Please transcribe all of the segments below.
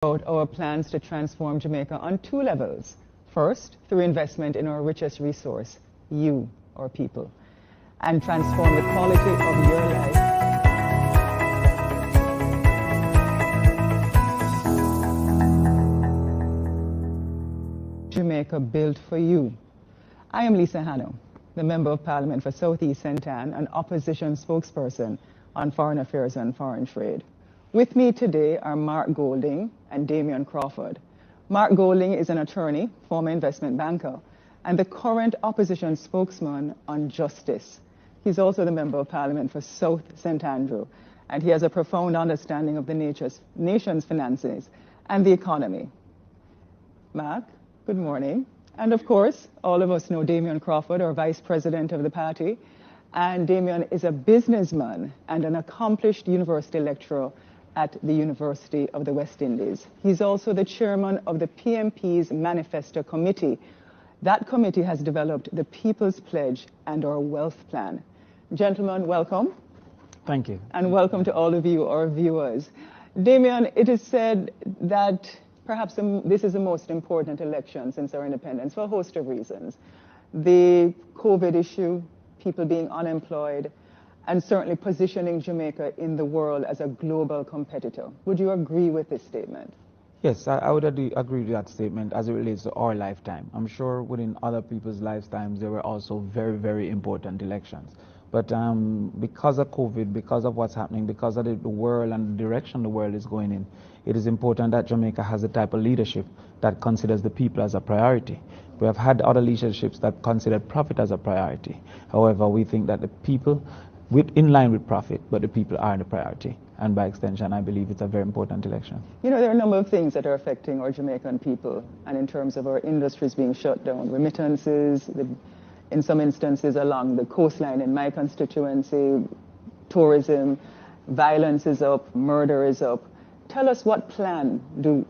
About our plans to transform Jamaica on two levels. First, through investment in our richest resource, you, our people, and transform the quality of your life. Jamaica built for you. I am Lisa Hanna, the Member of Parliament for South East Santan and Opposition Spokesperson on Foreign Affairs and Foreign Trade. With me today are Mark Golding and Damian Crawford. Mark Golding is an attorney, former investment banker, and the current opposition spokesman on justice. He's also the Member of Parliament for South St. Andrew, and he has a profound understanding of the nation's finances and the economy. Mark, good morning. And of course, all of us know Damian Crawford, our Vice President of the party. And Damian is a businessman and an accomplished university lecturer at the University of the West Indies. He's also the chairman of the PMP's Manifesto committee. That committee has developed the People's Pledge and our wealth plan. Gentlemen, welcome. Thank you. And welcome to all of you, our viewers. Damian, it is said that perhaps this is the most important election since our independence for a host of reasons. The COVID issue, people being unemployed, and certainly positioning Jamaica in the world as a global competitor. Would you agree with this statement? Yes, I would agree with that statement as it relates to our lifetime. I'm sure within other people's lifetimes, there were also very, very important elections. But because of COVID, because of what's happening, because of the world and the direction the world is going in, it is important that Jamaica has a type of leadership that considers the people as a priority. We have had other leaderships that considered profit as a priority. However, we think that the people, in line with profit, but the people are the priority. And by extension, I believe it's a very important election. You know, there are a number of things that are affecting our Jamaican people, and in terms of our industries being shut down, remittances, in some instances along the coastline in my constituency, tourism, violence is up, murder is up. Tell us what plan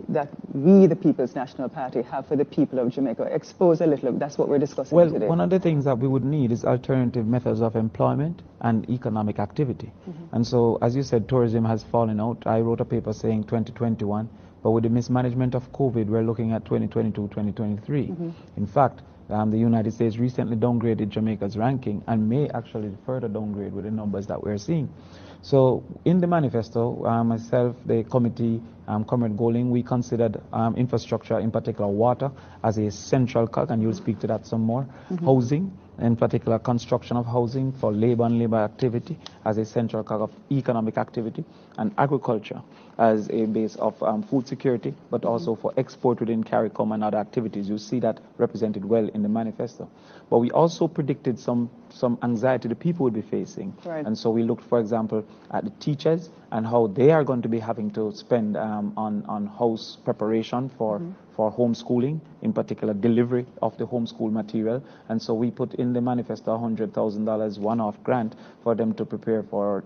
that we, the People's National Party, have for the people of Jamaica. Expose a little, that's what we're discussing today. Well, one of the things that we would need is alternative methods of employment and economic activity. And so, as you said, tourism has fallen out. I wrote a paper saying 2021, but with the mismanagement of COVID, we're looking at 2022, 2023. In fact, the United States recently downgraded Jamaica's ranking and may actually further downgrade with the numbers that we're seeing. So in the manifesto, myself, the committee, Comrade Golding, we considered infrastructure, in particular water, as a central cog, and you'll speak to that some more. Housing, in particular construction of housing for labor and labor activity as a central cog of economic activity, and agriculture as a base of food security, but also for export within CARICOM and other activities. You see that represented well in the manifesto. But we also predicted some anxiety the people would be facing. Right. And so we looked, for example, at the teachers and how they are going to be having to spend on house preparation for homeschooling, in particular delivery of the homeschool material. And so we put in the manifesto $100,000 one-off grant for them to prepare for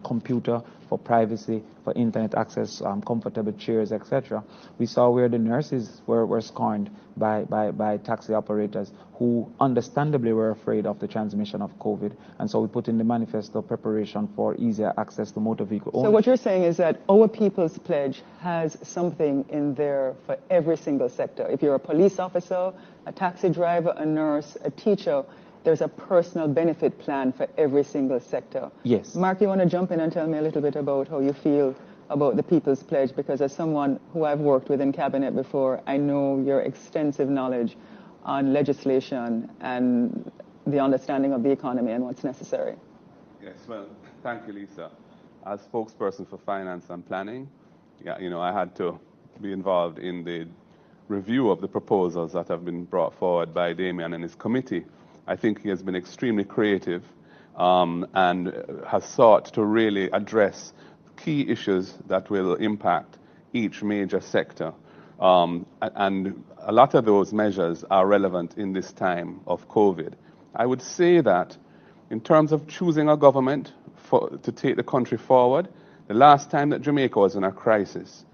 computer, for privacy, for internet access, comfortable chairs, etc. We saw where the nurses were scorned by taxi operators who understandably were afraid of the transmission of COVID. And so we put in the manifesto preparation for easier access to motor vehicle owners. So what you're saying is that our People's Pledge has something in there for every single sector. If you're a police officer, a taxi driver, a nurse, a teacher, there's a personal benefit plan for every single sector. Yes. Mark, you want to jump in and tell me a little bit about how you feel about the People's Pledge? Because as someone who I've worked with in cabinet before, I know your extensive knowledge on legislation and the understanding of the economy and what's necessary. Yes, well, thank you, Lisa. As spokesperson for finance and planning, I had to be involved in the review of the proposals that have been brought forward by Damian and his committee. I think he has been extremely creative and has sought to really address key issues that will impact each major sector. And a lot of those measures are relevant in this time of COVID. I would say that in terms of choosing a government to take the country forward, the last time that Jamaica was in a crisis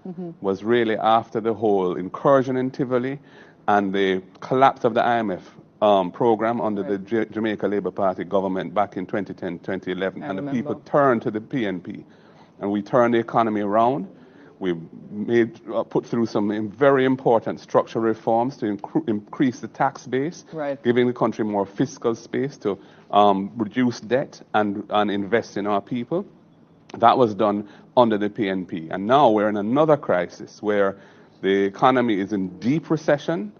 was really after the whole incursion in Tivoli and the collapse of the IMF program under the Jamaica Labour Party government back in 2010, 2011. And the people turned to the PNP. And we turned the economy around. We put through some very important structural reforms to increase the tax base, Right. giving the country more fiscal space to reduce debt and invest in our people. That was done under the PNP. And now we're in another crisis where the economy is in deep recession.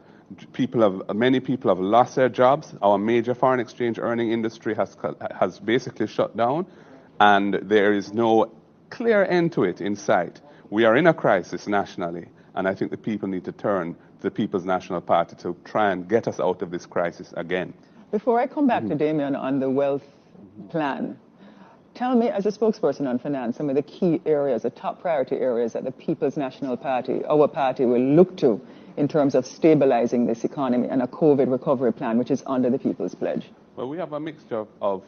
Many people have lost their jobs. Our major foreign exchange earning industry has basically shut down, and there is no clear end to it in sight. We are in a crisis nationally, and I think the people need to turn to the People's National Party to try and get us out of this crisis again. Before I come back to Damien on the wealth plan, tell me, as a spokesperson on finance, some of the key areas, the top priority areas that the People's National Party, our party, will look to in terms of stabilizing this economy and a COVID recovery plan, which is under the People's Pledge. Well, we have a mixture of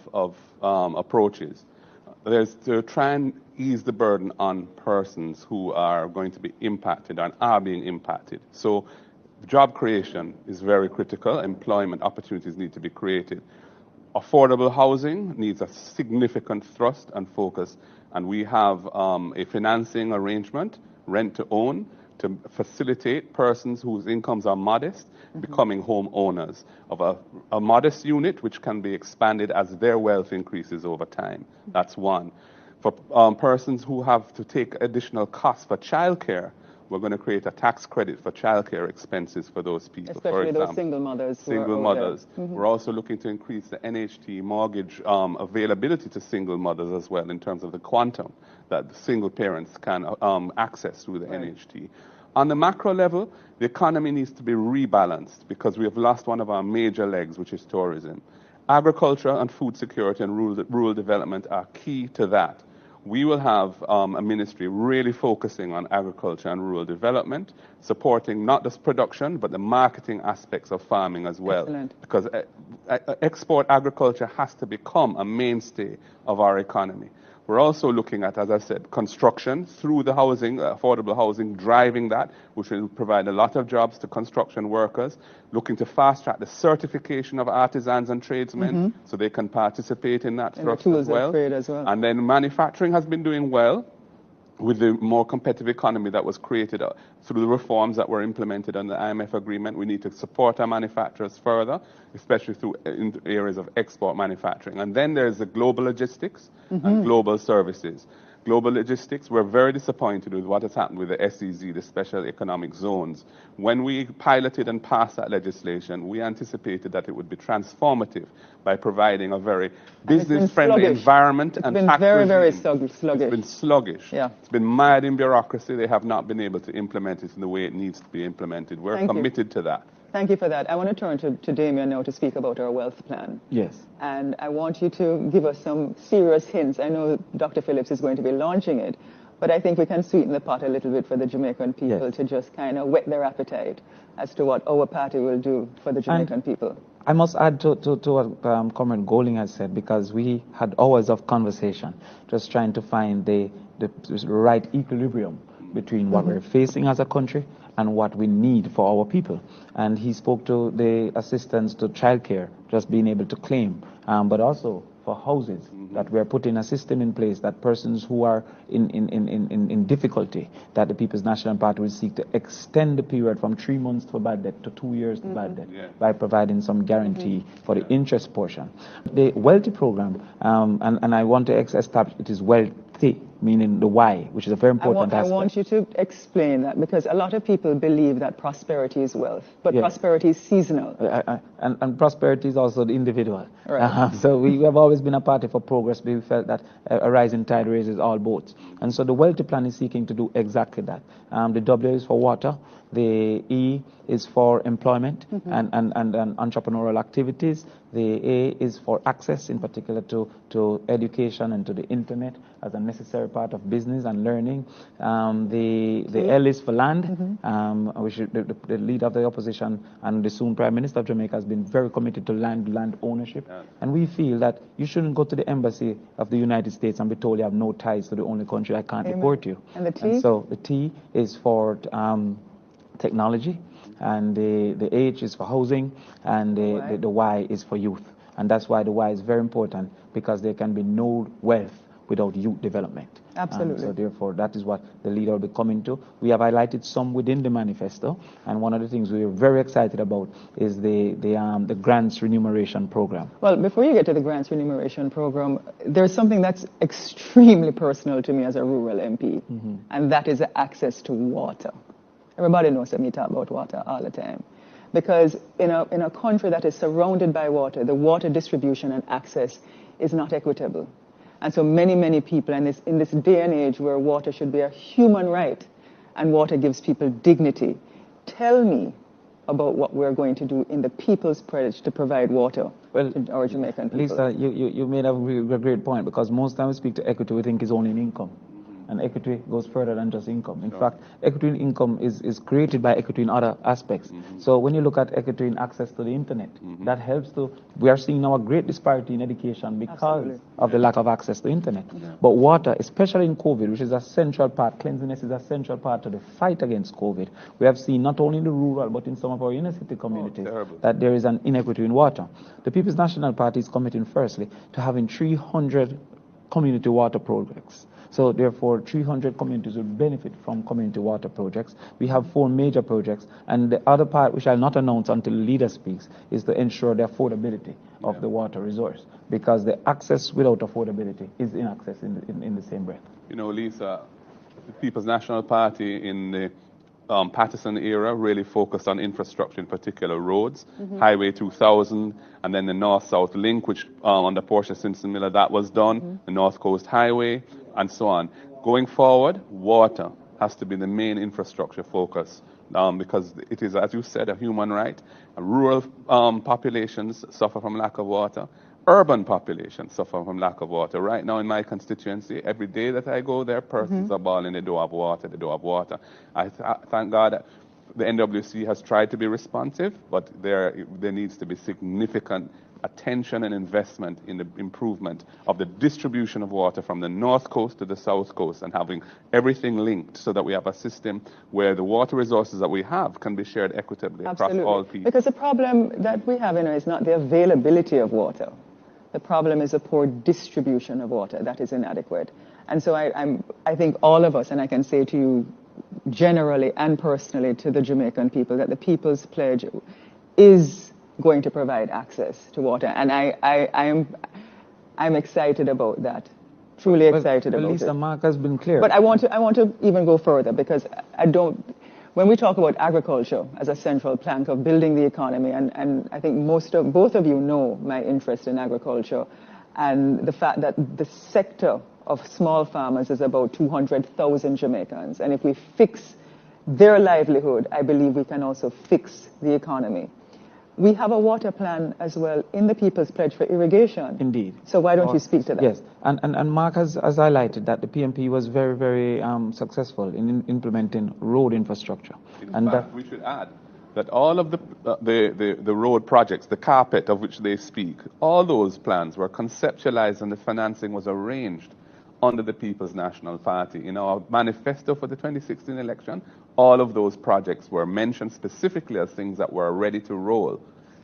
approaches. There's to try and ease the burden on persons who are going to be impacted and are being impacted. So job creation is very critical. Employment opportunities need to be created. Affordable housing needs a significant thrust and focus, and we have a financing arrangement, rent to own, to facilitate persons whose incomes are modest becoming homeowners of a modest unit which can be expanded as their wealth increases over time. That's one. For persons who have to take additional costs for childcare, we're going to create a tax credit for childcare expenses for those people. Especially those single mothers. Single mothers. We're also looking to increase the NHT mortgage availability to single mothers as well in terms of the quantum that the single parents can access through the NHT. On the macro level, the economy needs to be rebalanced because we have lost one of our major legs, which is tourism. Agriculture and food security and rural development are key to that. We will have a ministry really focusing on agriculture and rural development, supporting not just production, but the marketing aspects of farming as well. Excellent. Because export agriculture has to become a mainstay of our economy. We're also looking at, as I said, construction through the housing, affordable housing, driving that, which will provide a lot of jobs to construction workers, looking to fast track the certification of artisans and tradesmen so they can participate in that thrust as well. And then manufacturing has been doing well with the more competitive economy that was created through the reforms that were implemented on the IMF agreement. We need to support our manufacturers further, especially through in areas of export manufacturing. And then there's the global logistics and global services. Global logistics, we're very disappointed with what has happened with the SEZ, the Special Economic Zones. When we piloted and passed that legislation, we anticipated that it would be transformative by providing a very business-friendly environment and tax regime. Very sluggish. It's been sluggish. Yeah. It's been mired in bureaucracy. They have not been able to implement it in the way it needs to be implemented. We're committed to that. Thank you for that. I want to turn to Damien now to speak about our wealth plan. Yes. And I want you to give us some serious hints. I know Dr. Phillips is going to be launching it, but I think we can sweeten the pot a little bit for the Jamaican people to just kind of whet their appetite as to what our party will do for the Jamaican people. I must add to what Comrade Golding has said, because we had hours of conversation just trying to find the right equilibrium between what we're facing as a country and what we need for our people. And he spoke to the assistance to childcare, just being able to claim, but also for houses, that we're putting a system in place that persons who are in difficulty, that the People's National Party will seek to extend the period from 3 months for bad debt to 2 years to bad debt by providing some guarantee for the interest portion. The wealthy program, and I want to establish it is wealthy, meaning the Y, which is a very important aspect. I want you to explain that, because a lot of people believe that prosperity is wealth, but prosperity is seasonal. And prosperity is also the individual. Right. So we have always been a party for progress. We felt that a rising tide raises all boats. And so the wealthy plan is seeking to do exactly that. The W is for water. The E is for employment and entrepreneurial activities. The A is for access, in particular to education and to the internet as a necessary part of business and learning. The L is for land, which the leader of the opposition and the soon Prime Minister of Jamaica has been very committed to land ownership. And we feel that you shouldn't go to the embassy of the United States and be told you have no ties to the only country that can't deport you. And the T? And so the T is for technology, and the H is for housing, and the Y is for youth. And that's why the Y is very important, because there can be no wealth without youth development. Absolutely. So therefore, that is what the leader will be coming to. We have highlighted some within the manifesto, and one of the things we are very excited about is the grants remuneration program. Well, before you get to the grants remuneration program, there's something that's extremely personal to me as a rural MP, and that is access to water. Everybody knows that me talk about water all the time. Because in a country that is surrounded by water, the water distribution and access is not equitable. And so many people, and in this day and age where water should be a human right and water gives people dignity, tell me about what we're going to do in the People's Pledge to provide water to our Jamaican people. Lisa, you made a great point, because most times we speak to equity, we think is only in income. And equity goes further than just income. In fact, equity in income is created by equity in other aspects. So when you look at equity in access to the internet, that helps to, we are seeing now a great disparity in education because of the lack of access to internet. But water, especially in COVID, which is a central part, cleanliness is a central part of the fight against COVID. We have seen not only in the rural, but in some of our inner city communities, that there is an inequity in water. The People's National Party is committing firstly to having 300 community water projects. So therefore, 300 communities will benefit from community water projects. We have 4 major projects, and the other part, which I'll not announce until the leader speaks, is to ensure the affordability of the water resource, because the access without affordability is inaccess in the same breath. You know, Lisa, the People's National Party in the Patterson era really focused on infrastructure, in particular roads, Highway 2000, and then the North-South link, which under Portia Simpson Miller, that was done, the North Coast Highway, and so on. Going forward, water has to be the main infrastructure focus, because it is, as you said, a human right. Rural populations suffer from lack of water. Urban populations suffer from lack of water. Right now in my constituency, every day that I go there, persons are bawling, they don't have water, they don't have water. I thank God that the NWC has tried to be responsive, but there needs to be significant attention and investment in the improvement of the distribution of water from the North Coast to the South Coast, and having everything linked so that we have a system where the water resources that we have can be shared equitably across all people. Because the problem that we have is not the availability of water. The problem is a poor distribution of water that is inadequate. And so I think all of us, and I can say to you generally and personally to the Jamaican people, that the People's Pledge is going to provide access to water. And I'm excited about that. Truly excited about Lisa, it. Mark has been clear. But I want to even go further, because when we talk about agriculture as a central plank of building the economy, and I think both of you know my interest in agriculture, and the fact that the sector of small farmers is about 200,000 Jamaicans. And if we fix their livelihood, I believe we can also fix the economy. We have a water plan as well in the People's Pledge for irrigation. Indeed. So why don't you speak to that? Yes, and Mark has highlighted that the PMP was very successful in implementing road infrastructure. In fact, we should add that all of the road projects, the carpet of which they speak, all those plans were conceptualized and the financing was arranged under the People's National Party. In our manifesto for the 2016 election, all of those projects were mentioned specifically as things that were ready to roll.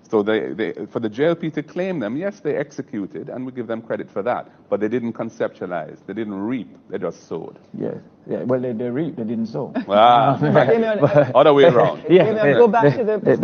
So for the JLP to claim them, yes, they executed, and we give them credit for that, but they didn't conceptualize, they didn't reap, they just sowed. Yes, yeah. Well, they reaped, they didn't sow. Other way around. Go back to the wells.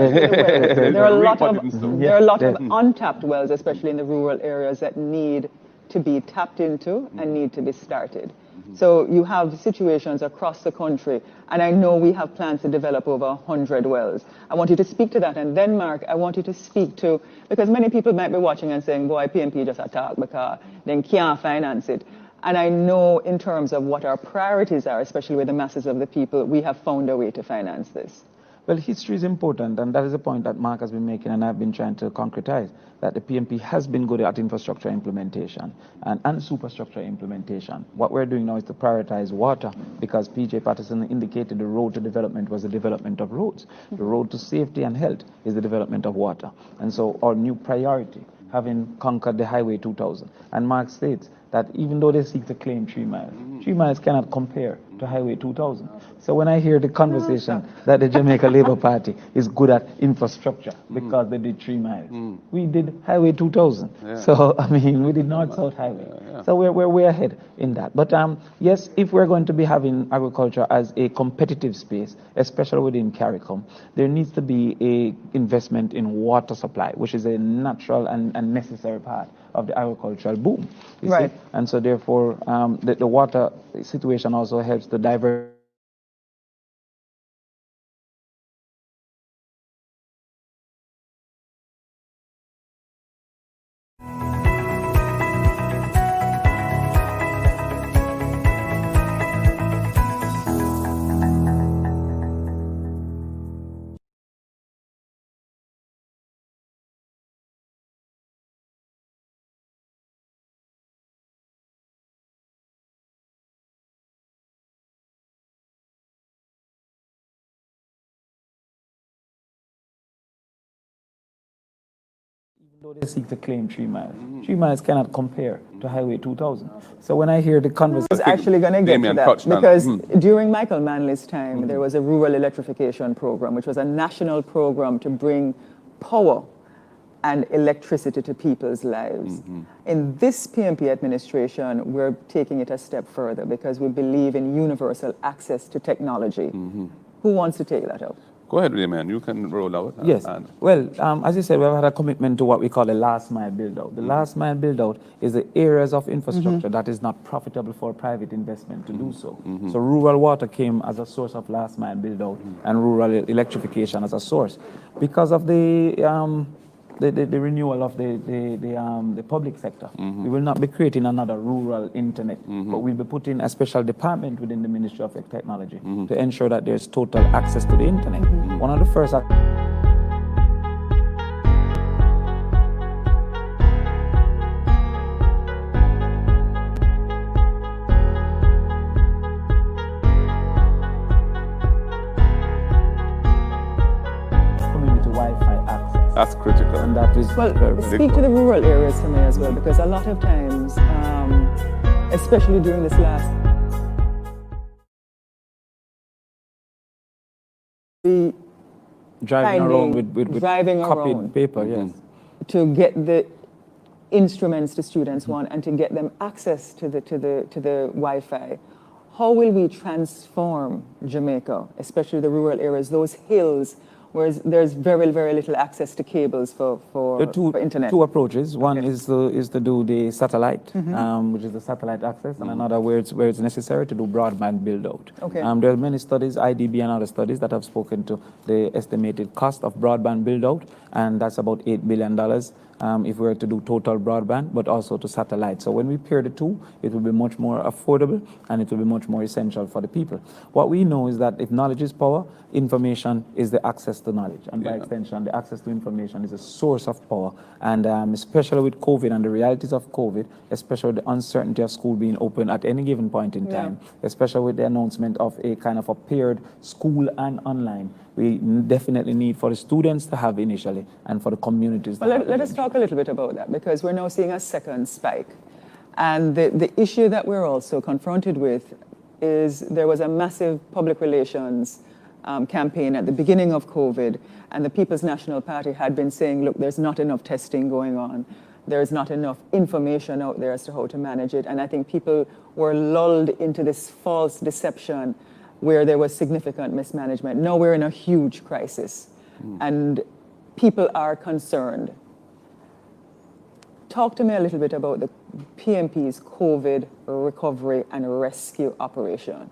There are a lot of untapped wells, especially in the rural areas, that need to be tapped into and need to be started. So you have situations across the country, and I know we have plans to develop over 100 wells. I want you to speak to that. And then, Mark, I want you to speak to, because many people might be watching and saying, boy, PMP just attack because they can't finance it. And I know in terms of what our priorities are, especially with the masses of the people, we have found a way to finance this. Well, history is important, and that is a point that Mark has been making, and I've been trying to concretize, that the PMP has been good at infrastructure implementation and superstructure implementation. What we're doing now is to prioritize water, because PJ Patterson indicated the road to development was the development of roads. The road to safety and health is the development of water. And so our new priority, having conquered the Highway 2000. And Mark states that even though they seek to claim 3 miles, 3 miles cannot compare to Highway 2000. So when I hear the conversation that the Jamaica Labour Party is good at infrastructure because they did 3 miles, we did Highway 2000. Yeah. So, I mean, we did North-South Highway. So we're way ahead in that. But yes, if we're going to be having agriculture as a competitive space, especially within CARICOM, there needs to be a investment in water supply, which is a natural and necessary part of the agricultural boom. You see? And so therefore, the water situation also helps to divert. Though they seek to claim 3 miles. 3 miles cannot compare to Highway 2000. So when I hear the conversation... I was actually going to get to that, because during Michael Manley's time, there was a rural electrification program, which was a national program to bring power and electricity to people's lives. In this PMP administration, we're taking it a step further because we believe in universal access to technology. Who wants to take that up? Go ahead, Raymond. You can roll out. Yes. Well, as you said, we've had a commitment to what we call the last mile build-out. The last mile build-out is the areas of infrastructure that is not profitable for private investment to do so. So rural water came as a source of last mile build-out and rural electrification as a source. Because of the renewal of the public sector. We will not be creating another rural internet, but we'll be putting a special department within the Ministry of Technology to ensure that there's total access to the internet. One of the first That's critical. And that is speak to the rural areas for me as well, because a lot of times, especially during this last, driving around with copied paper, yes, to get the instruments the students want and to get them access to the Wi-Fi. How will we transform Jamaica, especially the rural areas, those hills, where there's very, very little access to cables for internet? Two approaches. One is to do the satellite, which is the satellite access, and another where it's necessary to do broadband build-out. There are many studies, IDB and other studies, that have spoken to the estimated cost of broadband build-out, and that's about $8 billion. If we were to do total broadband, but also to satellite. So when we pair the two, it will be much more affordable and it will be much more essential for the people. What we know is that if knowledge is power, information is the access to knowledge. And by extension, the access to information is a source of power. And especially with COVID and the realities of COVID, especially the uncertainty of school being open at any given point in time, especially with the announcement of a kind of a paired school and online, we definitely need for the students to have initially and for the communities. Well, let us talk a little bit about that, because we're now seeing a second spike. And the issue that we're also confronted with is there was a massive public relations campaign at the beginning of COVID, and the People's National Party had been saying, look, there's not enough testing going on. There's not enough information out there as to how to manage it. And I think people were lulled into this false deception where there was significant mismanagement. Now we're in a huge crisis, and people are concerned. Talk to me a little bit about the PMP's COVID recovery and rescue operation.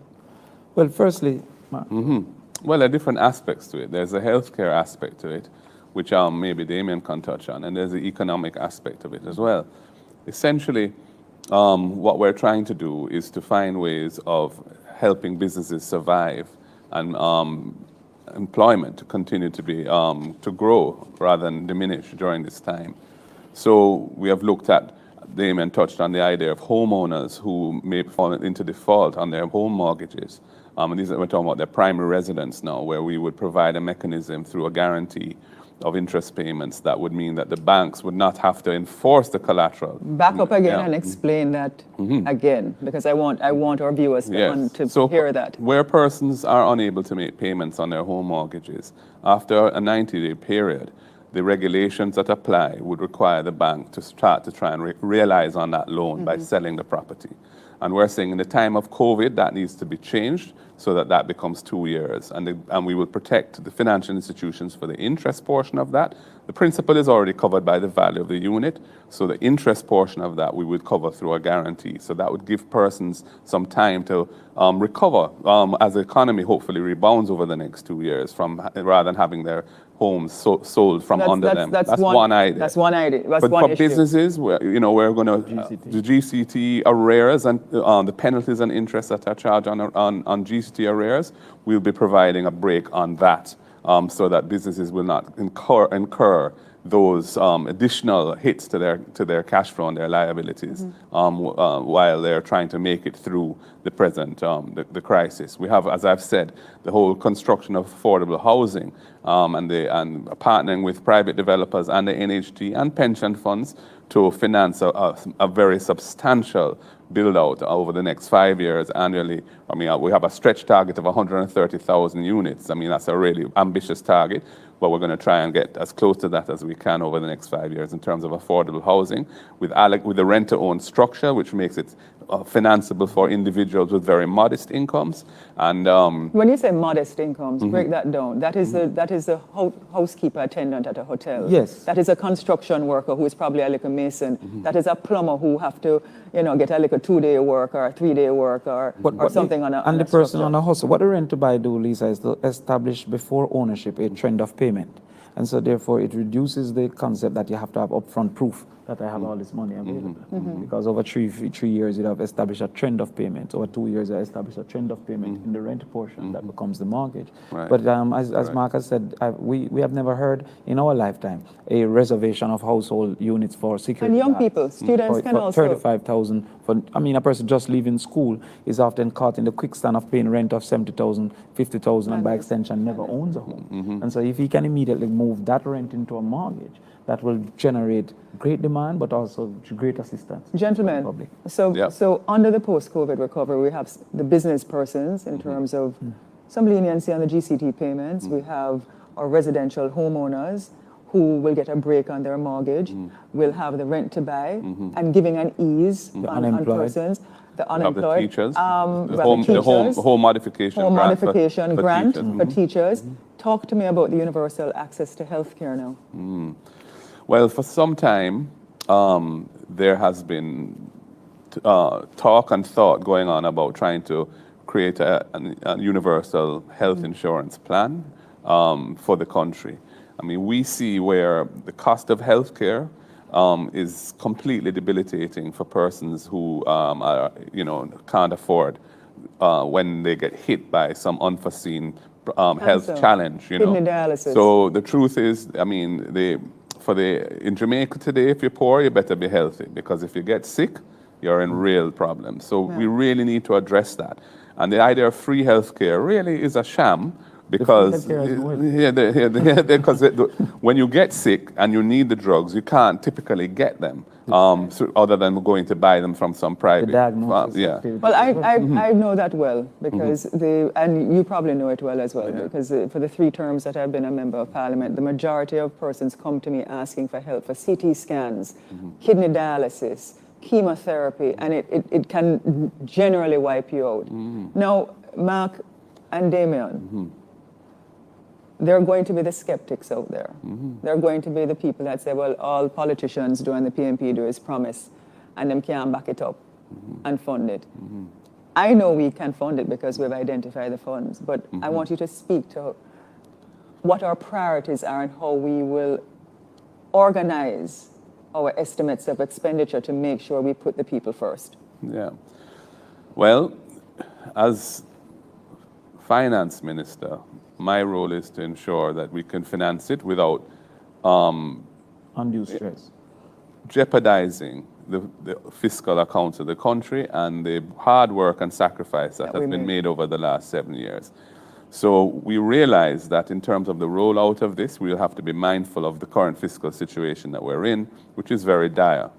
Well, firstly, well, there are different aspects to it. There's a healthcare aspect to it, which maybe Damien can touch on, and there's the economic aspect of it as well. Essentially, what we're trying to do is to find ways of helping businesses survive and employment to continue to be to grow rather than diminish during this time. So we have looked at, Damien touched on the idea of homeowners who may fall into default on their home mortgages. And these we're talking about their primary residence now, where we would provide a mechanism through a guarantee of interest payments, that would mean that the banks would not have to enforce the collateral. Back up again and explain that again, because I want our viewers to hear that. Where persons are unable to make payments on their home mortgages, after a 90-day period, the regulations that apply would require the bank to start to try and realize on that loan by selling the property. And we're saying in the time of COVID, that needs to be changed so that that becomes 2 years. And we will protect the financial institutions for the interest portion of that. The principal is already covered by the value of the unit, so the interest portion of that we would cover through a guarantee. So that would give persons some time to recover as the economy hopefully rebounds over the next 2 years, rather than having their homes sold from under them. That's one idea. That's one idea. That's but one for issue. businesses, we're going to the GCT arrears and the penalties and interest that are charged on GCT arrears. We'll be providing a break on that, so that businesses will not incur those additional hits to their cash flow and their liabilities while they're trying to make it through the present the crisis. We have, as I've said, the whole construction of affordable housing and partnering with private developers and the NHT and pension funds to finance a very substantial build out over the next 5 years annually. I mean, we have a stretch target of 130,000 units. I mean, that's a really ambitious target, but we're going to try and get as close to that as we can over the next 5 years in terms of affordable housing with the rent-to-own structure, which makes it financeable for individuals with very modest incomes. And when you say modest incomes, break that down. That is a housekeeper attendant at a hotel. Yes. That is a construction worker who is probably a little mason. That is a plumber who have to, get a little 2-day work or 3-day work or something on a. And the person on a hustle. What the rent to buy do, Lisa, is to establish before ownership a trend of payment. And so therefore it reduces the concept that you have to have upfront proof that I have all this money available. Because over three years, you have established a trend of payment. Over 2 years, you established a trend of payment in the rent portion that becomes the mortgage. Right. But as Mark has said, we have never heard in our lifetime a reservation of household units for security. And young people, students can also. 35,000. A person just leaving school is often caught in the quicksand of paying rent of 70,000, 50,000, and by extension never owns a home. And so if he can immediately move that rent into a mortgage, that will generate great demand, but also great assistance. Gentlemen, so under the post-COVID recovery, we have the business persons in terms of some leniency on the GCT payments. We have our residential homeowners who will get a break on their mortgage. We'll have the rent to buy and giving an ease on persons. The unemployed, the teachers, the home modification grant for teachers. Talk to me about the universal access to healthcare now. Well, for some time, there has been talk and thought going on about trying to create a universal health insurance plan for the country. I mean, we see where the cost of healthcare is completely debilitating for persons who can't afford when they get hit by some unforeseen health challenge. Kidney dialysis. So the truth is, I mean, in Jamaica today, if you're poor, you better be healthy, because if you get sick, you're in real problems. So we really need to address that. And the idea of free healthcare really is a sham, because when you get sick and you need the drugs, you can't typically get them other than going to buy them from some private. Well, I know that well, because and you probably know it well as well, because for the 3 terms that I've been a member of Parliament, the majority of persons come to me asking for help for CT scans, kidney dialysis, chemotherapy, and it can generally wipe you out. Now, Mark and Damien, there are going to be the skeptics out there. There are going to be the people that say, well, all politicians do and the PNP do is promise, and them can't back it up and fund it. I know we can fund it because we've identified the funds, but I want you to speak to what our priorities are and how we will organize our estimates of expenditure to make sure we put the people first. Yeah. Well, as finance minister, my role is to ensure that we can finance it without undue stress, jeopardizing the fiscal accounts of the country and the hard work and sacrifice that has been made over the last 7 years. So we realize that in terms of the rollout of this, we'll have to be mindful of the current fiscal situation that we're in, which is very dire.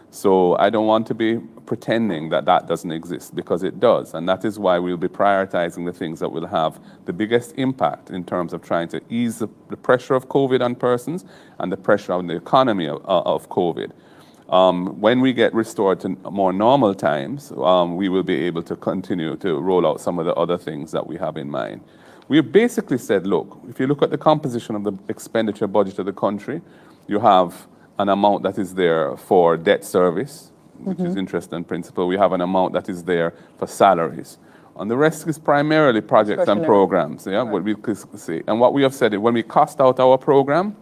So I don't want to be pretending that that doesn't exist, because it does. And that is why we'll be prioritizing the things that will have the biggest impact in terms of trying to ease the pressure of COVID on persons and the pressure on the economy of COVID. When we get restored to more normal times, we will be able to continue to roll out some of the other things that we have in mind. We have basically said, look, if you look at the composition of the expenditure budget of the country, you have an amount that is there for debt service, which is interest and principal. We have an amount that is there for salaries. And the rest is primarily projects and programs. Yeah, what we could say. And what we have said is when we cost out our program,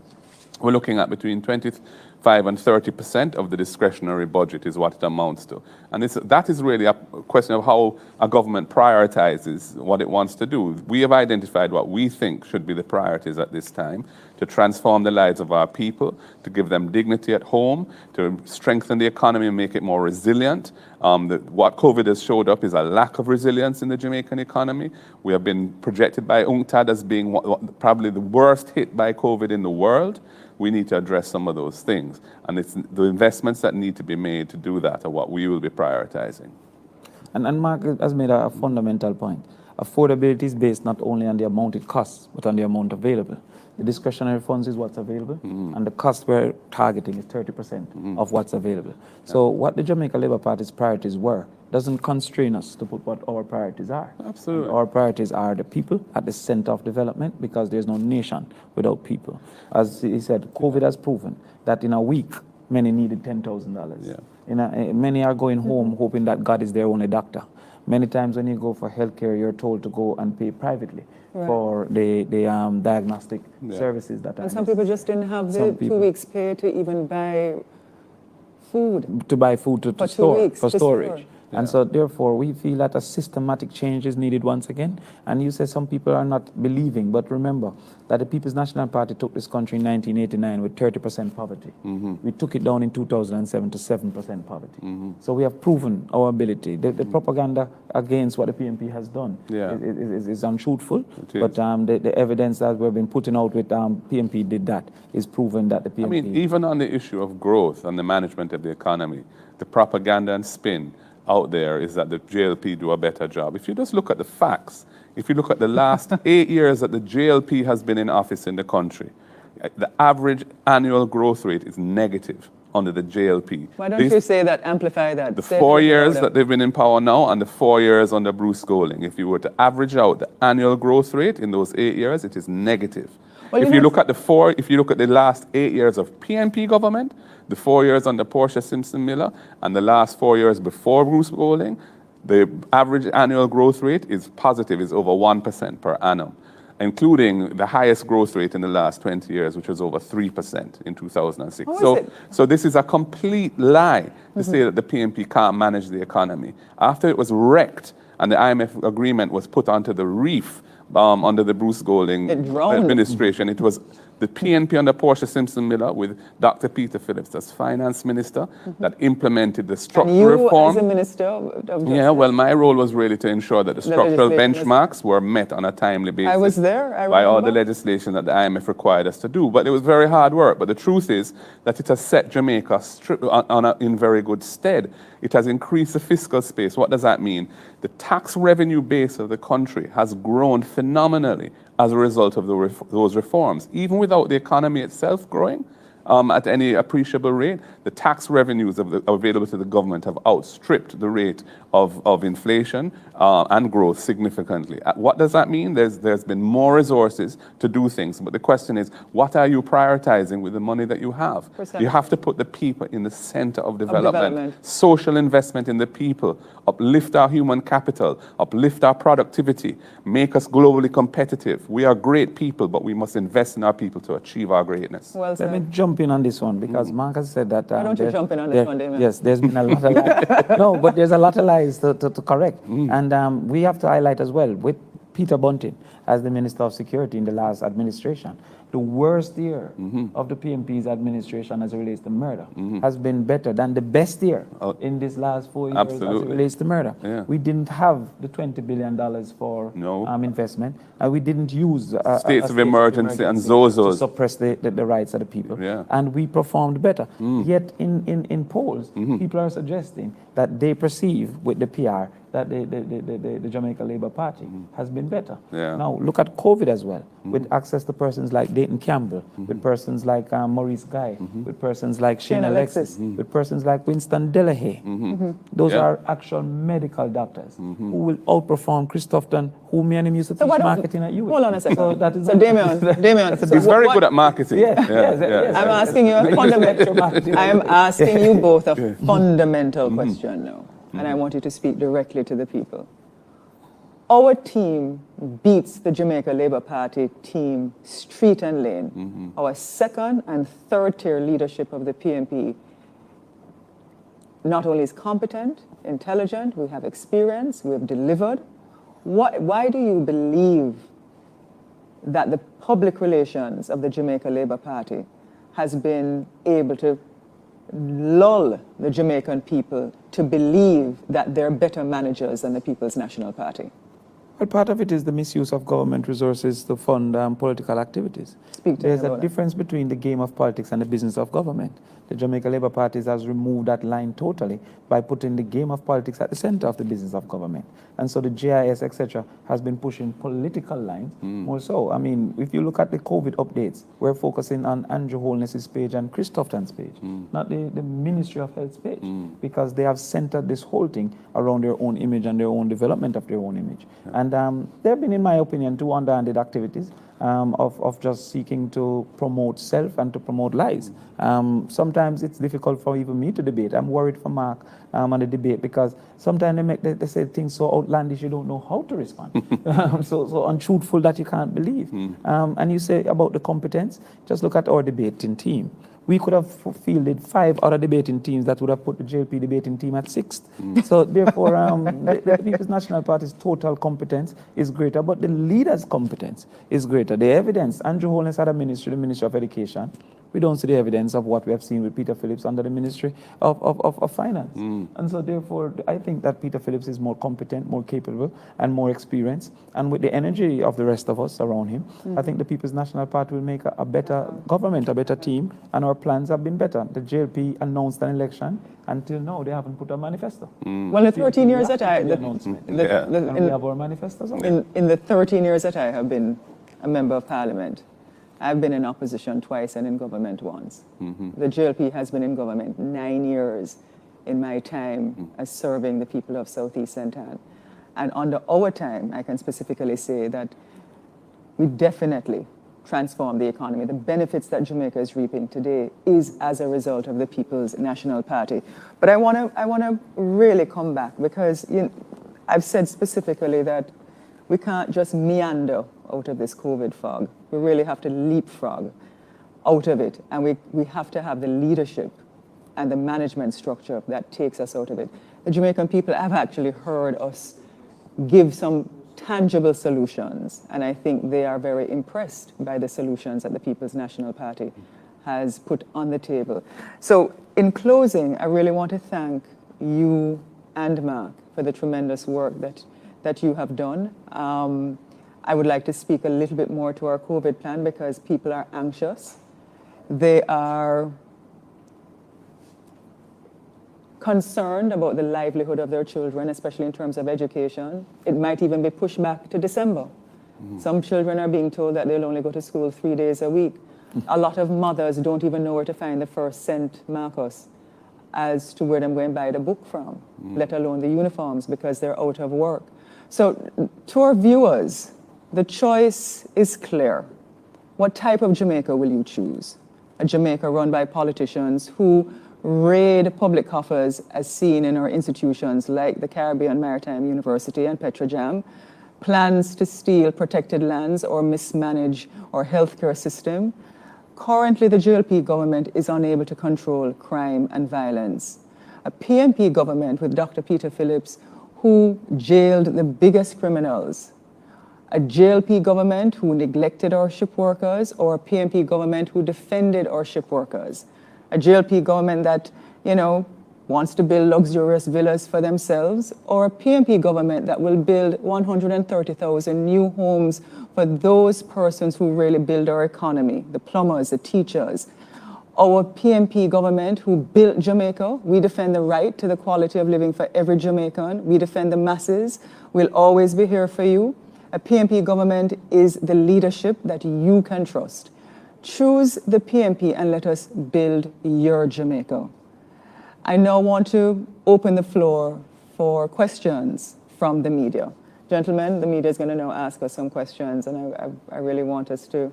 we're looking at between 25 and 30% of the discretionary budget is what it amounts to. And that is really a question of how a government prioritizes what it wants to do. We have identified what we think should be the priorities at this time: to transform the lives of our people, to give them dignity at home, to strengthen the economy and make it more resilient. What COVID has showed up is a lack of resilience in the Jamaican economy. We have been projected by UNCTAD as being probably the worst hit by COVID in the world. We need to address some of those things. And it's the investments that need to be made to do that are what we will be prioritizing. And Mark has made a fundamental point. Affordability is based not only on the amount it costs, but on the amount available. The discretionary funds is what's available, and the cost we're targeting is 30% of what's available. So what the Jamaica Labour Party's priorities were doesn't constrain us to put what our priorities are. Absolutely. And our priorities are the people at the center of development, because there's no nation without people. As he said, COVID has proven that in a week, many needed $10,000. Yeah. Many are going home hoping that God is their only doctor. Many times when you go for healthcare, you're told to go and pay privately for the diagnostic services that are. And some people just didn't have the 2 weeks pay to even buy food. To buy food to store, for storage. Store. And so therefore we feel that a systematic change is needed once again. And you say some people are not believing, but remember that the People's National Party took this country in 1989 with 30% poverty. We took it down in 2007 to 7% poverty. So we have proven our ability. The propaganda against what the PNP has done is untruthful, but the evidence that we've been putting out with PNP did that is proven that the PNP... I mean, even on the issue of growth and the management of the economy, the propaganda and spin out there is that the JLP do a better job. If you just look at the facts, if you look at the last 8 years that the JLP has been in office in the country, the average annual growth rate is negative under the JLP. Why don't you say that, amplify that? The 4 years that they've been in power now and the 4 years under Bruce Golding, if you were to average out the annual growth rate in those 8 years, it is negative. Well, if you look at the last 8 years of PNP government, the 4 years under Portia Simpson Miller, and the last 4 years before Bruce Golding, the average annual growth rate is positive, is over 1% per annum, including the highest growth rate in the last 20 years, which was over 3% in 2006. So this is a complete lie to say that the PNP can't manage the economy. After it was wrecked and the IMF agreement was put onto the reef under the Bruce Golding administration, it was the PNP under Portia Simpson Miller with Dr. Peter Phillips as finance minister that implemented the structural reform. As a minister of justice? Yeah, well, my role was really to ensure that the structural benchmarks were met on a timely basis. I was there, I remember. By all the legislation that the IMF required us to do. But it was very hard work. But the truth is that it has set Jamaica in very good stead. It has increased the fiscal space. What does that mean? The tax revenue base of the country has grown phenomenally as a result of those reforms. Even without the economy itself growing at any appreciable rate, the tax revenues available to the government have outstripped the rate of inflation and growth significantly. What does that mean? There's been more resources to do things, but the question is, what are you prioritizing with the money that you have? You have to put the people in the center of development. Social investment in the people, uplift our human capital, uplift our productivity, make us globally competitive. We are great people, but we must invest in our people to achieve our greatness. Well, let me jump in on this one, because Mark has said that... Why don't you jump in on this one, Damien? Yes, there's been a lot of lies. No, but there's a lot of lies to correct. And we have to highlight as well, with Peter Bunting as the Minister of Security in the last administration. The worst year of the PMP's administration as it relates to murder has been better than the best year in this last 4 years as it relates to murder. Yeah. We didn't have the $20 billion for investment, and we didn't use states of emergency and ZOZOs to suppress the rights of the people. Yeah. And we performed better. Yet in polls, people are suggesting that they perceive with the PR that the Jamaica Labour Party has been better. Yeah. Now, look at COVID as well, with access to persons like Dayton Campbell, with persons like Maurice Guy, with persons like Shane Alexis, with persons like Winston Delahaye. Those are actual medical doctors who will outperform Christopherton, who me and him used to teach marketing at you. Hold on a second. So, that is Damien, he's very good at marketing. Yes. I'm asking you a fundamental. I'm asking you both a fundamental question now, and I want you to speak directly to the people. Our team beats the Jamaica Labour Party team street and lane. Our second and third tier leadership of the PMP not only is competent, intelligent, we have experience, we have delivered. Why do you believe that the public relations of the Jamaica Labour Party has been able to lull the Jamaican people to believe that they're better managers than the People's National Party? Well, part of it is the misuse of government resources to fund political activities. There's a difference between the game of politics and the business of government. The Jamaica Labour Party has removed that line totally by putting the game of politics at the center of the business of government. And so the GIS, etc., has been pushing political lines more so. I mean, if you look at the COVID updates, we're focusing on Andrew Holness's page and Christopherton's page, not the Ministry of Health's page, because they have centered this whole thing around their own image and their own development of their own image. And there have been, in my opinion, two underhanded activities of just seeking to promote self and to promote lies. Sometimes it's difficult for even me to debate. I'm worried for Mark on the debate because sometimes they say things so outlandish you don't know how to respond. so untruthful that you can't believe. And you say about the competence, just look at our debating team. We could have fielded 5 other debating teams that would have put the JLP debating team at 6th. So therefore, the People's National Party's total competence is greater, but the leader's competence is greater. The evidence, Andrew Holness had a ministry, the Ministry of Education. We don't see the evidence of what we have seen with Peter Phillips under the Ministry of Finance. And so therefore, I think that Peter Phillips is more competent, more capable, and more experienced. And with the energy of the rest of us around him, I think the People's National Party will make a better government, a better team, and our plans have been better. The JLP announced an election. Until now, they haven't put a manifesto. Well, the 13 years that I... and we have our manifestos. In the 13 years that I have been a member of Parliament, I've been in opposition twice and in government once. The JLP has been in government 9 years in my time as serving the people of Southeast Santan. And under our time, I can specifically say that we definitely transformed the economy. The benefits that Jamaica is reaping today is as a result of the People's National Party. But I want to really come back because I've said specifically that we can't just meander out of this COVID fog. We really have to leapfrog out of it. And we have to have the leadership and the management structure that takes us out of it. The Jamaican people have actually heard us give some tangible solutions. And I think they are very impressed by the solutions that the People's National Party has put on the table. So in closing, I really want to thank you and Mark for the tremendous work that you have done. I would like to speak a little bit more to our COVID plan because people are anxious. They are concerned about the livelihood of their children, especially in terms of education. It might even be pushed back to December. Some children are being told that they'll only go to school 3 days a week. A lot of mothers don't even know where to find the first cent, Marcus, as to where they're going to buy the book from, let alone the uniforms because they're out of work. So to our viewers, the choice is clear. What type of Jamaica will you choose? A Jamaica run by politicians who raid public coffers as seen in our institutions like the Caribbean Maritime University and Petrojam, plans to steal protected lands or mismanage our healthcare system. Currently, the JLP government is unable to control crime and violence. A PMP government with Dr. Peter Phillips, who jailed the biggest criminals, A JLP government who neglected our ship workers, or a PNP government who defended our ship workers? A JLP government that, wants to build luxurious villas for themselves, or a PNP government that will build 130,000 new homes for those persons who really build our economy, the plumbers, the teachers? Our PNP government who built Jamaica, we defend the right to the quality of living for every Jamaican. We defend the masses. We'll always be here for you. A PNP government is the leadership that you can trust. Choose the PNP and let us build your Jamaica. I now want to open the floor for questions from the media. Gentlemen, the media is going to now ask us some questions, and I really want us to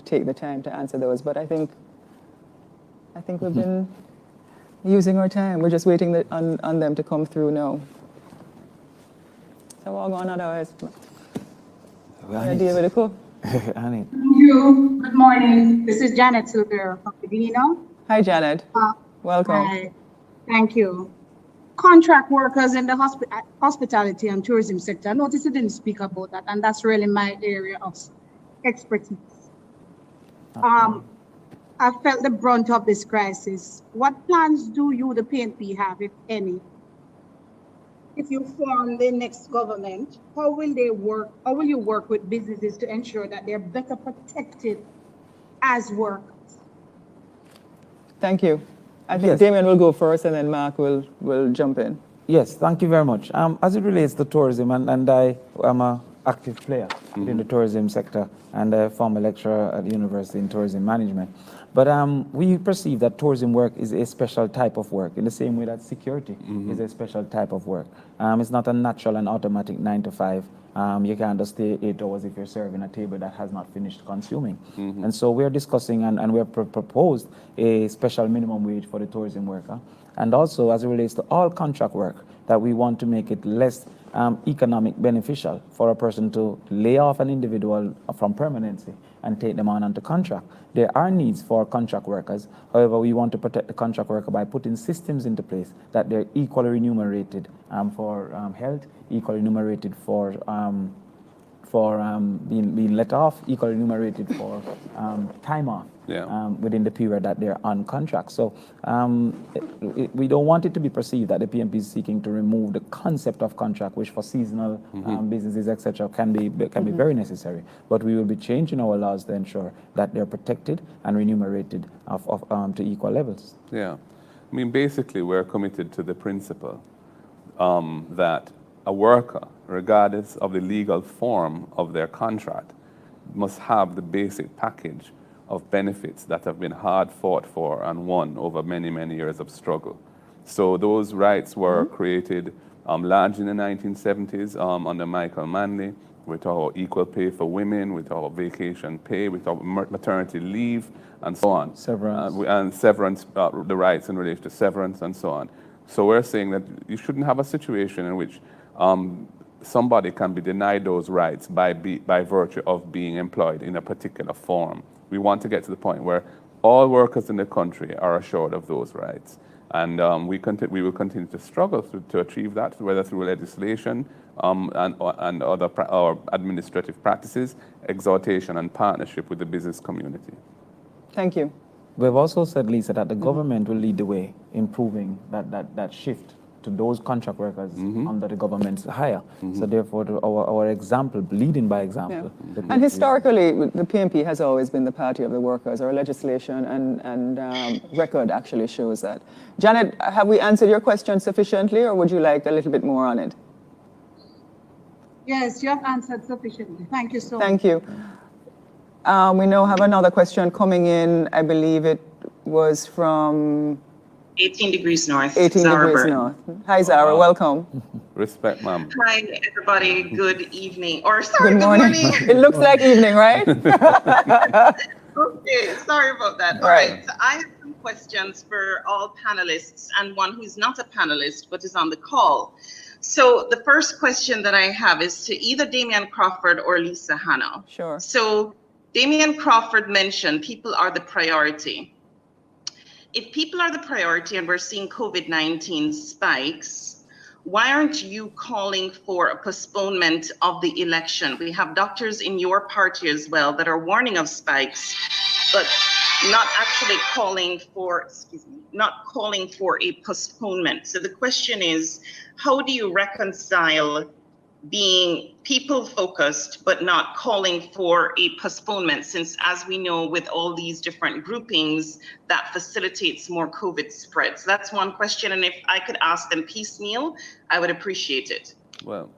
take the time to answer those. But I think we've been using our time. We're just waiting on them to come through now. So we're going otherwise. Idea with the cook. Thank you. Good morning. This is Janet Silver from Medina. Hi, Janet. Welcome. Hi. Thank you. Contract workers in the hospitality and tourism sector. I noticed you didn't speak about that, and that's really my area of expertise. I felt the brunt of this crisis. What plans do you, the PNP, have, if any? If you form the next government, how will they work? How will you work with businesses to ensure that they're better protected as workers? Thank you. I think Damien will go first, and then Mark will jump in. Yes, thank you very much. As it relates to tourism, and I am an active player in the tourism sector and a former lecturer at the university in tourism management. But we perceive that tourism work is a special type of work in the same way that security is a special type of work. It's not a natural and automatic 9 to 5. You can't just stay 8 hours if you're serving a table that has not finished consuming. And so we're discussing and we have proposed a special minimum wage for the tourism worker. And also, as it relates to all contract work, that we want to make it less economic beneficial for a person to lay off an individual from permanency and take them on onto contract. There are needs for contract workers. However, we want to protect the contract worker by putting systems into place that they're equally remunerated for health, equally remunerated for being let off, equally remunerated for time off within the period that they're on contract. So we don't want it to be perceived that the PNP is seeking to remove the concept of contract, which for seasonal businesses, etc., can be very necessary. But we will be changing our laws to ensure that they're protected and remunerated to equal levels. Yeah. I mean, basically, we're committed to the principle that a worker, regardless of the legal form of their contract, must have the basic package of benefits that have been hard fought for and won over many, many years of struggle. So those rights were created largely in the 1970s under Michael Manley. We talk about equal pay for women, we talk about vacation pay, we talk about maternity leave, and so on. Severance. And severance, the rights in relation to severance and so on. So we're saying that you shouldn't have a situation in which somebody can be denied those rights by virtue of being employed in a particular form. We want to get to the point where all workers in the country are assured of those rights. And we will continue to struggle to achieve that, whether through legislation and other or administrative practices, exhortation and partnership with the business community. Thank you. We've also said, Lisa, that the government will lead the way in proving that shift to those contract workers under the government's hire. So therefore, our example, leading by example. Yeah. And historically, the PNP has always been the party of the workers. Our legislation and record actually shows that. Janet, have we answered your question sufficiently, or would you like a little bit more on it? Yes, you have answered sufficiently. Thank you so much. Thank you. We now have another question coming in. I believe it was from 18 degrees north. 18 Zara degrees Burton. north. Hi, Zara. Welcome. Respect, ma'am. Hi, everybody. Good evening. Or sorry, Good morning. It looks like evening, right? Okay, sorry about that. All right. So I have some questions for all panelists and one who's not a panelist but is on the call. So the first question that I have is to either Damian Crawford or Lisa Hanna. Sure. So Damian Crawford mentioned people are the priority. If people are the priority and we're seeing COVID-19 spikes, why aren't you calling for a postponement of the election? We have doctors in your party as well that are warning of spikes, but not actually calling for, not calling for a postponement. So the question is, how do you reconcile being people focused but not calling for a postponement, since as we know with all these different groupings that facilitates more COVID spread? So that's one question, and if I could ask them piecemeal, I would appreciate it. Well,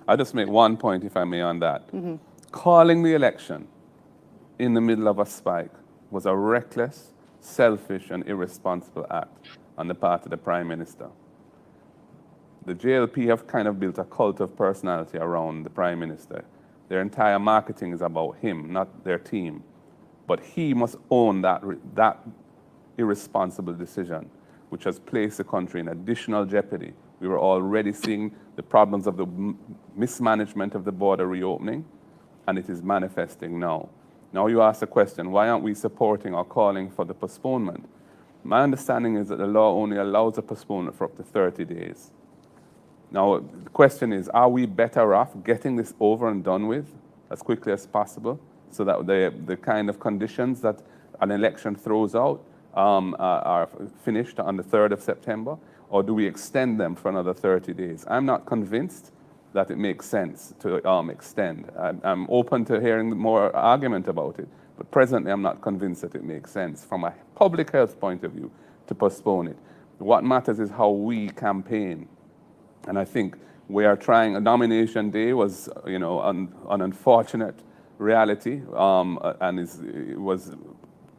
I'll just make one point, if I may, on that. Calling the election in the middle of a spike was a reckless, selfish, and irresponsible act on the part of the Prime Minister. The JLP have kind of built a cult of personality around the Prime Minister. Their entire marketing is about him, not their team. But he must own that irresponsible decision, which has placed the country in additional jeopardy. We were already seeing the problems of the mismanagement of the border reopening, and it is manifesting now. Now you ask the question, why aren't we supporting or calling for the postponement? My understanding is that the law only allows a postponement for up to 30 days. Now, the question is, are we better off getting this over and done with as quickly as possible so that the kind of conditions that an election throws out are finished on the 3rd of September? Or do we extend them for another 30 days? I'm not convinced that it makes sense to extend. I'm open to hearing more argument about it, but presently I'm not convinced that it makes sense from a public health point of view to postpone it. What matters is how we campaign. And I think we are trying, a nomination day was, an unfortunate reality, and it was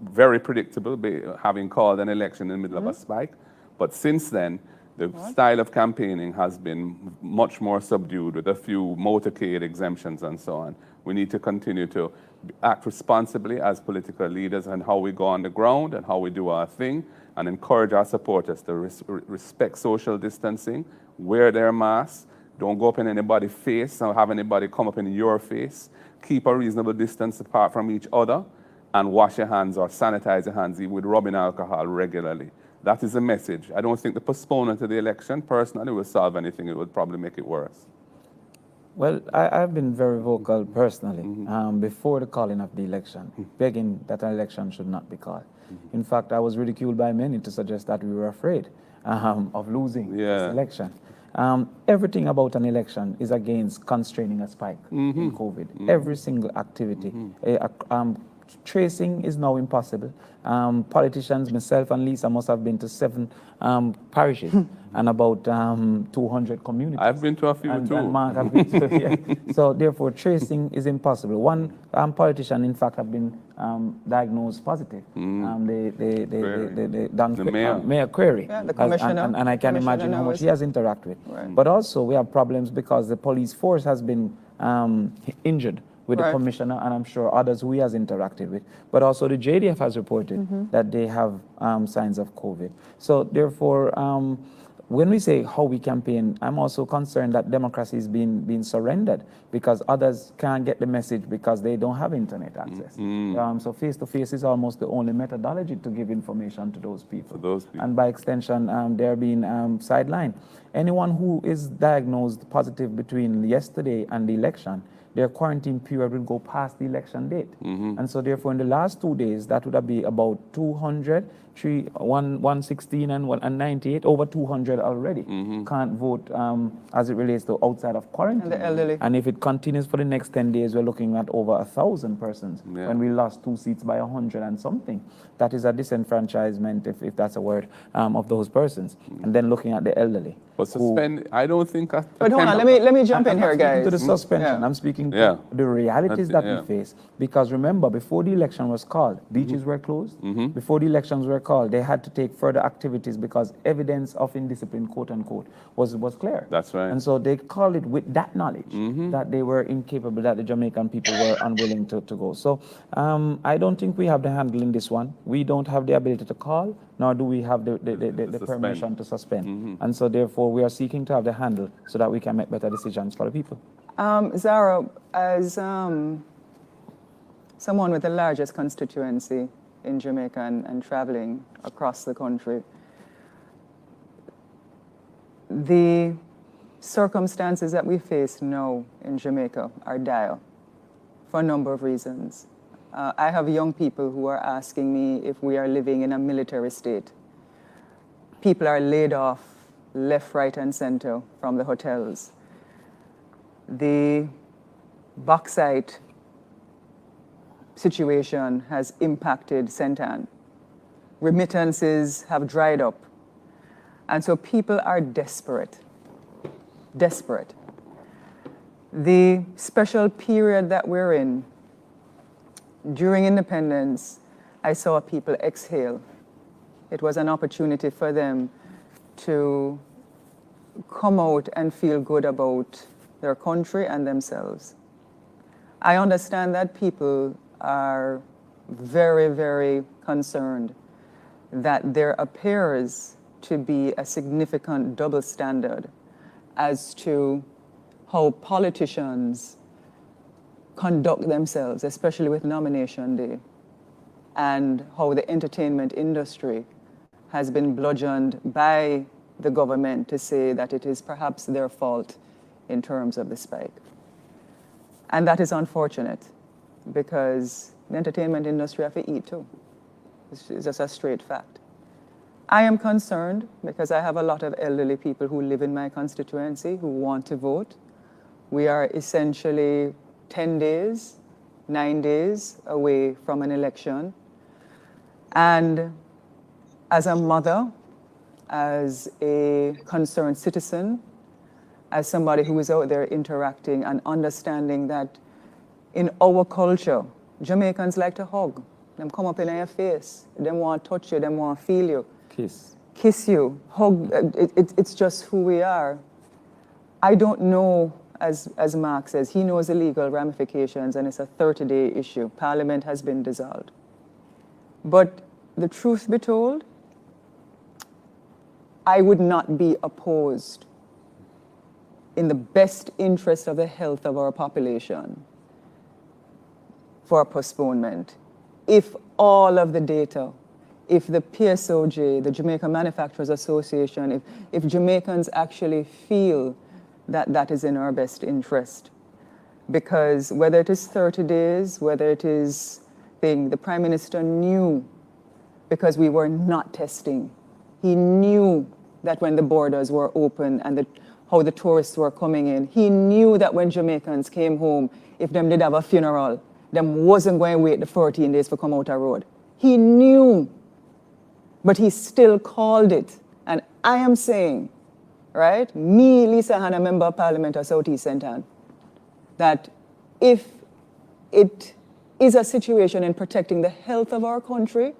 very predictable, having called an election in the middle of a spike. But since then, the style of campaigning has been much more subdued, with a few motorcade exemptions and so on. We need to continue to act responsibly as political leaders and how we go on the ground and how we do our thing, and encourage our supporters to respect social distancing, wear their masks, don't go up in anybody's face or have anybody come up in your face, keep a reasonable distance apart from each other, and wash your hands or sanitize your hands with rubbing alcohol regularly. That is the message. I don't think the postponement of the election, personally, will solve anything. It would probably make it worse. Well, I've been very vocal personally before the calling of the election, begging that an election should not be called. In fact, I was ridiculed by many to suggest that we were afraid of losing this election. Everything about an election is against constraining a spike in COVID. Every single activity. Tracing is now impossible. Politicians, myself and Lisa, must have been to 7 parishes and about 200 communities. I've been to a few too. And Mark have been to, yeah. So therefore, tracing is impossible. One politician, in fact, have been diagnosed positive. Mayor Query. Yeah, the commissioner. And I can imagine how much he has interacted with. Right. But also, we have problems because the police force has been injured with the commissioner, and I'm sure others who he has interacted with. But also the JDF has reported that they have signs of COVID. So therefore, when we say how we campaign, I'm also concerned that democracy is being surrendered because others can't get the message because they don't have internet access. So face-to-face is almost the only methodology to give information to those people. And by extension, they're being sidelined. Anyone who is diagnosed positive between yesterday and the election, their quarantine period will go past the election date. And so therefore, in the last 2 days, that would be about 200, 116 and 98, over 200 already can't vote as it relates to outside of quarantine. And the elderly. And if it continues for the next 10 days, we're looking at over 1,000 persons when we lost 2 seats by 100 and something. That is a disenfranchisement, if that's a word, of those persons. And then looking at the elderly. But suspend, I don't think... But hold on, let me jump in here, guys. To the suspension, I'm speaking to the realities that we face. Because remember, before the election was called, beaches were closed. Before the elections were called, they had to take further activities because evidence of indiscipline, quote unquote, was clear. That's right. And so they called it with that knowledge that they were incapable, that the Jamaican people were unwilling to go. So I don't think we have the handle in this one. We don't have the ability to call, nor do we have the permission to suspend. And so therefore, we are seeking to have the handle so that we can make better decisions for the people. Zara, as someone with the largest constituency in Jamaica and traveling across the country, the circumstances that we face now in Jamaica are dire for a number of reasons. I have young people who are asking me if we are living in a military state. People are laid off left, right, and center from the hotels. The bauxite situation has impacted Centan. Remittances have dried up. And so people are desperate. Desperate. The special period that we're in, during independence, I saw people exhale. It was an opportunity for them to come out and feel good about their country and themselves. I understand that people are very, very concerned that there appears to be a significant double standard as to how politicians conduct themselves, especially with nomination day, and how the entertainment industry has been bludgeoned by the government to say that it is perhaps their fault in terms of the spike. And that is unfortunate because the entertainment industry have to eat too. It's just a straight fact. I am concerned because I have a lot of elderly people who live in my constituency who want to vote. We are essentially 10 days, 9 days away from an election. And as a mother, as a concerned citizen, as somebody who is out there interacting and understanding that in our culture, Jamaicans like to hug. Them come up in your face. Them want to touch you. Them want to feel you. Kiss you. Hug. It's just who we are. I don't know, as Mark says, he knows the legal ramifications and it's a 30-day issue. Parliament has been dissolved. But the truth be told, I would not be opposed in the best interest of the health of our population for a postponement. If all of the data, if the PSOJ, the Jamaica Manufacturers Association, if Jamaicans actually feel that that is in our best interest. Because whether it is 30 days, whether it is the Prime Minister knew because we were not testing. He knew that when the borders were open and how the tourists were coming in, he knew that when Jamaicans came home, if them did have a funeral, them wasn't going to wait the 14 days to come out a road. He knew, but he still called it. And I am saying, right, me, Lisa Hanna, Member of Parliament of South East Centan, that if it is a situation in protecting the health of our country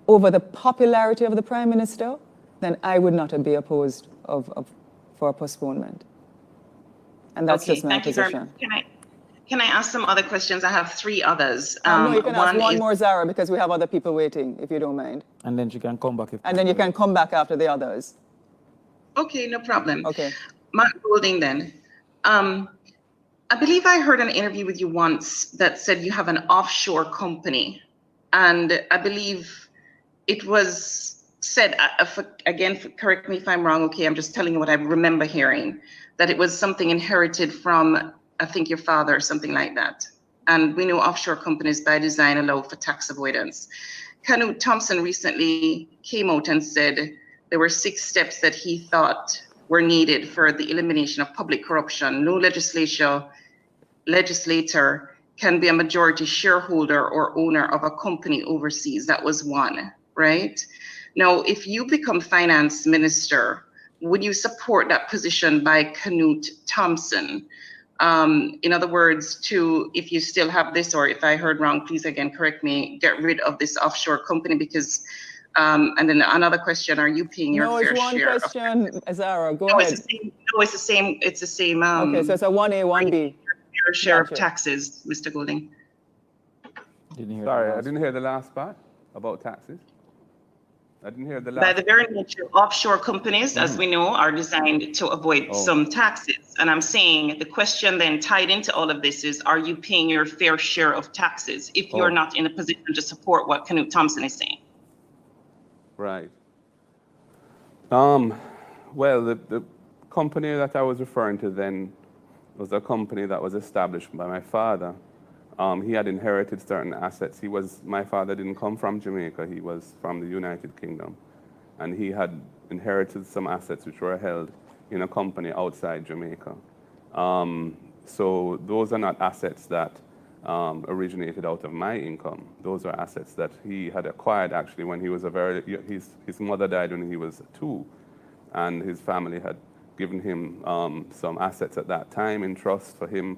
over the popularity of the Prime Minister, then I would not be opposed for a postponement. And that's just my position. Can I ask some other questions? I have 3 others. No, you can ask one more, Zara, because we have other people waiting, if you don't mind. And then she can come back. And then you can come back after the others. Okay, no problem. Okay. Mark Golding then. I believe I heard an interview with you once that said you have an offshore company. And I believe it was said, again, correct me if I'm wrong, okay, I'm just telling you what I remember hearing, that it was something inherited from, I think, your father or something like that. And we know offshore companies by design allow for tax avoidance. Canute Thompson recently came out and said there were 6 steps that he thought were needed for the elimination of public corruption. No legislator can be a majority shareholder or owner of a company overseas. That was one, right? Now, if you become finance minister, would you support that position by Canute Thompson? In other words, if you still have this, or if I heard wrong, please again correct me, get rid of this offshore company because, and then another question, are you paying your fair share? No, it's one question, Zara, go ahead. It's the same. Okay, so it's a 1A, 1B. Fair share of taxes, Mr. Golding. Sorry, I didn't hear the last part about taxes. I didn't hear the last. By the very nature, offshore companies, as we know, are designed to avoid some taxes. And I'm saying the question then tied into all of this is, are you paying your fair share of taxes if you're not in a position to support what Canute Thompson is saying? Right. Well, the company that I was referring to then was a company that was established by my father. He had inherited certain assets. My father didn't come from Jamaica. He was from the United Kingdom. And he had inherited some assets which were held in a company outside Jamaica. So those are not assets that originated out of my income. Those are assets that he had acquired actually when he was his mother died when he was 2. And his family had given him some assets at that time in trust for him.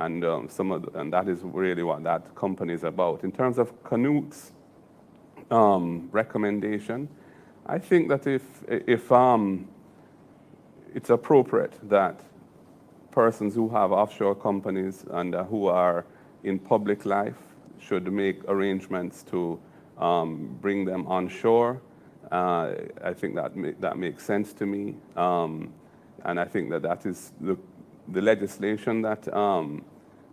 And and that is really what that company is about. In terms of Canute's recommendation, I think that if it's appropriate that persons who have offshore companies and who are in public life should make arrangements to bring them onshore. I think that makes sense to me, and I think that is the legislation that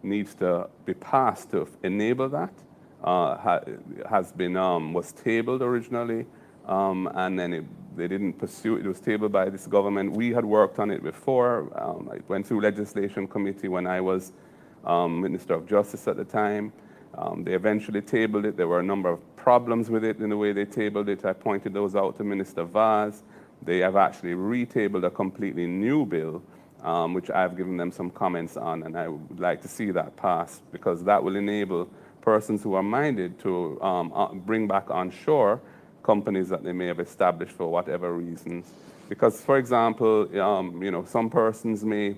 needs to be passed to enable that. Was tabled originally, and then they didn't pursue it. It was tabled by this government. We had worked on it before. I went through legislation committee when I was Minister of Justice at the time. They eventually tabled it. There were a number of problems with it in the way they tabled it. I pointed those out to Minister Vaz. They have actually retabled a completely new bill, which I've given them some comments on, and I would like to see that passed because that will enable persons who are minded to bring back onshore companies that they may have established for whatever reasons. Because, for example, some persons may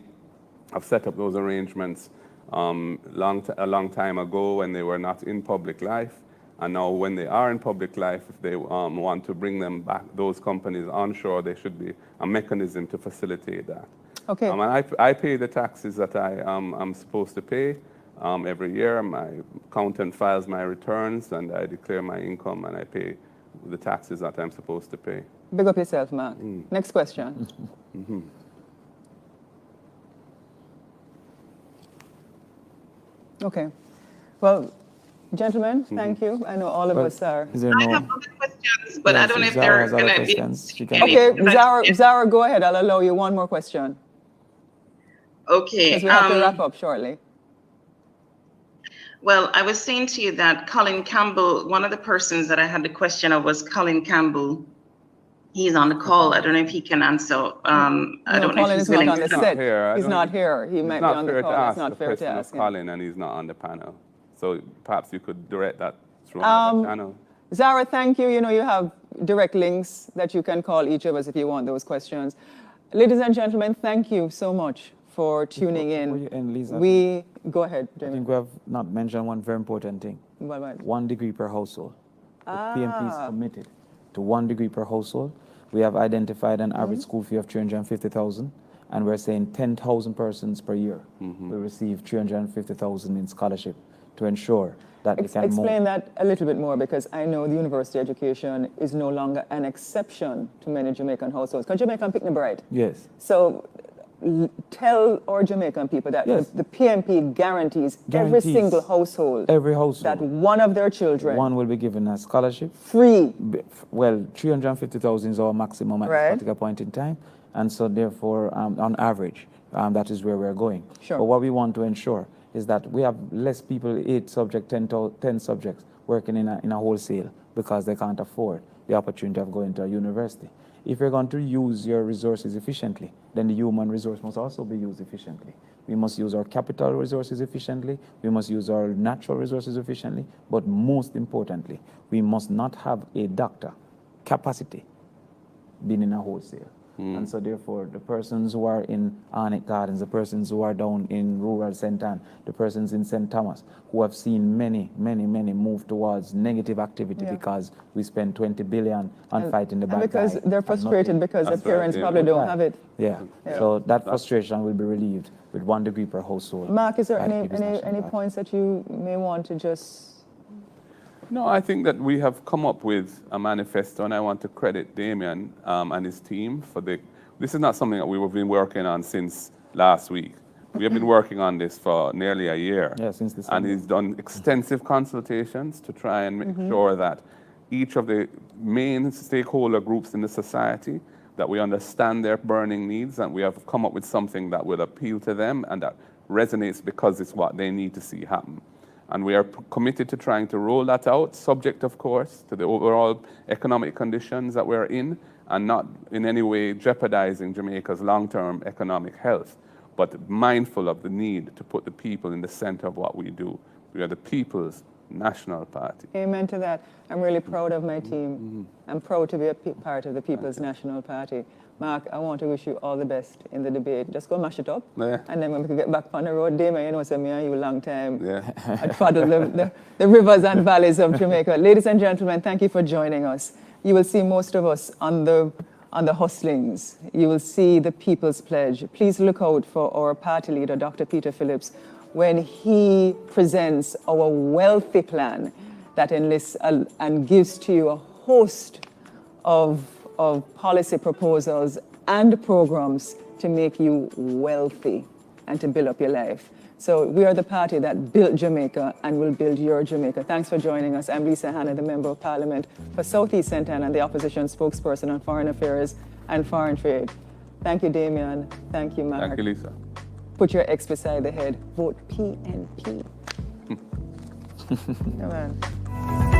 have set up those arrangements a long time ago when they were not in public life, and now when they are in public life, if they want to bring them back, those companies onshore, there should be a mechanism to facilitate that. Okay. And I pay the taxes that I'm supposed to pay every year. My accountant files my returns, and I declare my income, and I pay the taxes that I'm supposed to pay. Big up yourself, Mark. Next question. Okay. Well, gentlemen, thank you. I know all of us are. I have other questions, but I don't know if they're going to be. Okay, Zara, go ahead. I'll allow you one more question. Okay. Because we have to wrap up shortly. Well, I was saying to you that Colin Campbell, one of the persons that I had the question of was Colin Campbell. He's on the call. I don't know if he can answer. I don't know if he's willing to. He's not here. He might be on the call. It's not fair to ask him. Colin, and he's not on the panel. So perhaps you could direct that through the channel. Zara, thank you. You know, you have direct links that you can call each of us if you want those questions. Ladies and gentlemen, thank you so much for tuning in. Lisa, go ahead, Jamie. I think we have not mentioned one very important thing. What? 1 degree per household. The PMP is committed to 1 degree per household. We have identified an average school fee of 350,000, and we're saying 10,000 persons per year will receive 350,000 in scholarship to ensure that they can explain that a little bit more, because I know the university education is no longer an exception to many Jamaican households. Because Jamaican pick the bright. Yes. So tell our Jamaican people that the PMP guarantees every single household, that one of their children will be given a scholarship. Free. Well, 350,000 is our maximum at this particular point in time. And so therefore, on average, that is where we're going. Sure. But what we want to ensure is that we have less people, 8 subjects, 10 subjects, working in a wholesale because they can't afford the opportunity of going to a university. If you're going to use your resources efficiently, then the human resource must also be used efficiently. We must use our capital resources efficiently. We must use our natural resources efficiently. But most importantly, we must not have a doctor capacity being in a wholesale. And so therefore, the persons who are in Arnett Gardens, the persons who are down in rural St. Anne, the persons in St. Thomas, who have seen many move towards negative activity because we spend 20 billion on fighting the bad guy. Because they're frustrated because their parents probably don't have it. Yeah. So that frustration will be relieved with 1 degree per household. Mark, is there any points that you may want to just... No, I think that we have come up with a manifesto, and I want to credit Damien and his team for this is not something that we've been working on since last week. We have been working on this for nearly a year. Yeah, since this. And he's done extensive consultations to try and make sure that each of the main stakeholder groups in the society that we understand their burning needs, and we have come up with something that will appeal to them and that resonates because it's what they need to see happen. And we are committed to trying to roll that out, subject, of course, to the overall economic conditions that we're in, and not in any way jeopardizing Jamaica's long-term economic health, but mindful of the need to put the people in the center of what we do. We are the people's national party. Amen to that. I'm really proud of my team. I'm proud to be a part of the People's National Party. Mark, I want to wish you all the best in the debate. Just go mash it up. Yeah. And then when we can get back on the road, Damon, you know, so me and you a long time. Yeah. I paddle the rivers and valleys of Jamaica. Ladies and gentlemen, thank you for joining us. You will see most of us on the hustlings. You will see the People's Pledge. Please look out for our party leader, Dr. Peter Phillips, when he presents our wealthy plan that enlists and gives to you a host of policy proposals and programs to make you wealthy and to build up your life. So we are the party that built Jamaica and will build your Jamaica. Thanks for joining us. I'm Lisa Hanna, the Member of Parliament for South East Santana and the Opposition Spokesperson on Foreign Affairs and Foreign Trade. Thank you, Damien. Thank you, Mark. Thank you, Lisa. Put your X beside the head. Vote PNP. Come on.